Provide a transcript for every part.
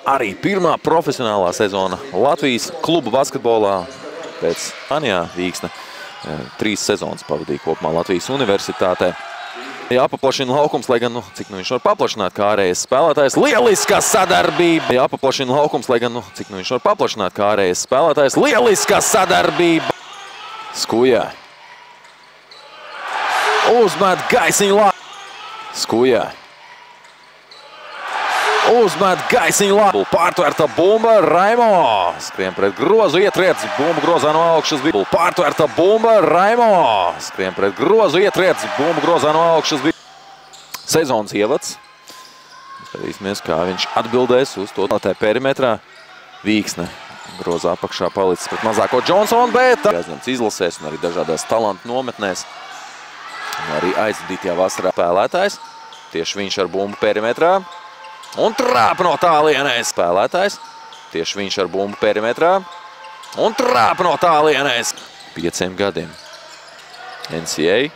Arī pirmā profesionālā sezona Latvijas klubu basketbolā pēc Anijā Vīksne 3 sezonas pavadīja kopumā Latvijas universitātē. Jāpaplašina laukums, lai gan, cik viņš var paplašināt kā ārējais spēlētājs. Lieliska sadarbība! Jāpaplašina laukums, lai gan, cik viņš var paplašināt kā ārējais spēlētājs. Lieliska sadarbība! Skujā. Uzmet gaisiņu labu. Skujā. Uzmet gaisiņu labu. Pārtverta bumba. Raimo. Skrien pret grozu. Ietriec. Bumba grozā no augšas. Pārtverta bumba. Raimo. Skrien pret grozu. Ietriec. Bumba grozā no augšas. Sezonas ievads. Skatīsimies, kā viņš atbildēs uz to. Tā perimetrā Vīksne. Grozā apakšā palicis pret mazāko Džonsonu, bet Jāzņemts izlasēs un arī dažādās talantu nometnēs. Un arī aizvadītajā vasarā spēlētājs. Tieši viņš ar bumbu perimetrā. Un trāp no tālienēs. Spēlētājs. Tieši viņš ar bumbu perimetrā. Un trāp no tālienēs. 5 gadiem. NCAA.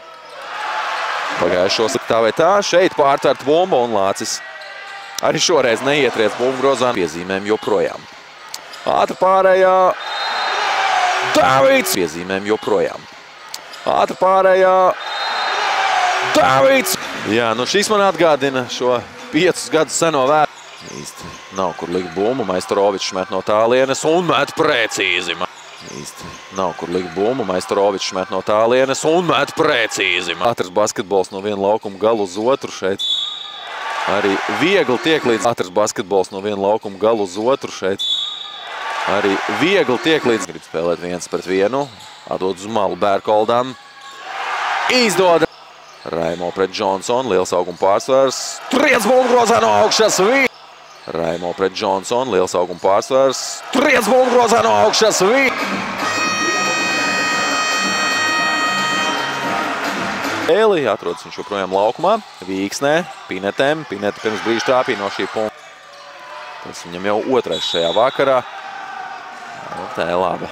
Pagājušos tā vai tā. Šeit pārtvert bumbu un Lācis arī šoreiz neietriec bumbu grozā. Piezīmēm joprojām. Ātra pārējā. Davids. Piezīmēm joprojām. Ātra pārējā. Davids. Jā, šis man atgādina šo 5 gadus seno vēru. Īsti nav kur likt bumbu. Maistorovičs met no tālienes un met precīzi. Īsti nav kur likt bumbu. Maistorovičs met no tālienes un met precīzi. Ātrs basketbols no viena laukuma galu uz otru šeit. Arī viegli tiek līdz ātrs basketbols no viena laukuma galu uz otru šeit. Arī viegli tiek līdz. Grib spēlēt 1 pret 1. Atdod uz malu Bērkoldam. Izdod. Raimo pret Džonsonu. Liels auguma pārsvars. Triec bumbu grozā no augšas. Raimo pret Džonsonu. Liels auguma pārsvars. Triec bumbu grozā no augšas. Eli atrodas viņš joprojām laukumā. Vīksnē. Pinetēm. Pinete pirms brīža trāpīja no šī punkta. Tas viņam jau 2. šajā vakarā. Tā ir laba.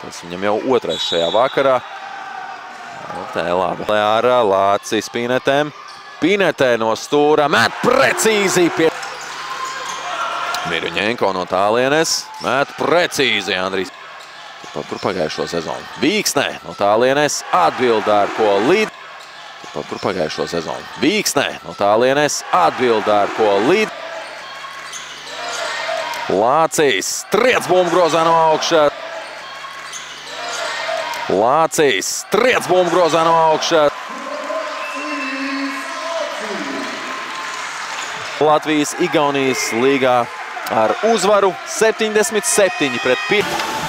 Tas viņam jau 2. šajā vakarā. Tā ir laba. Ārā Lācis Pinetēm. Pinetē no stūra. Met precīzi pie... Miruņenko no tālienes. Met precīzi, Andrijs. Turpat kur pagājušo sezonu. Vīksnē no tālienes. Atbild ar ko līd. Turpat kur pagājušo sezonu. Vīksnē no tālienes. Atbild ar ko līd. Lācis. Triec bumbu grozā no augšā. Lācis. Triec bumbu grozā no augšā. Latvijas Igaunijas līgā ar uzvaru 77 pret 5.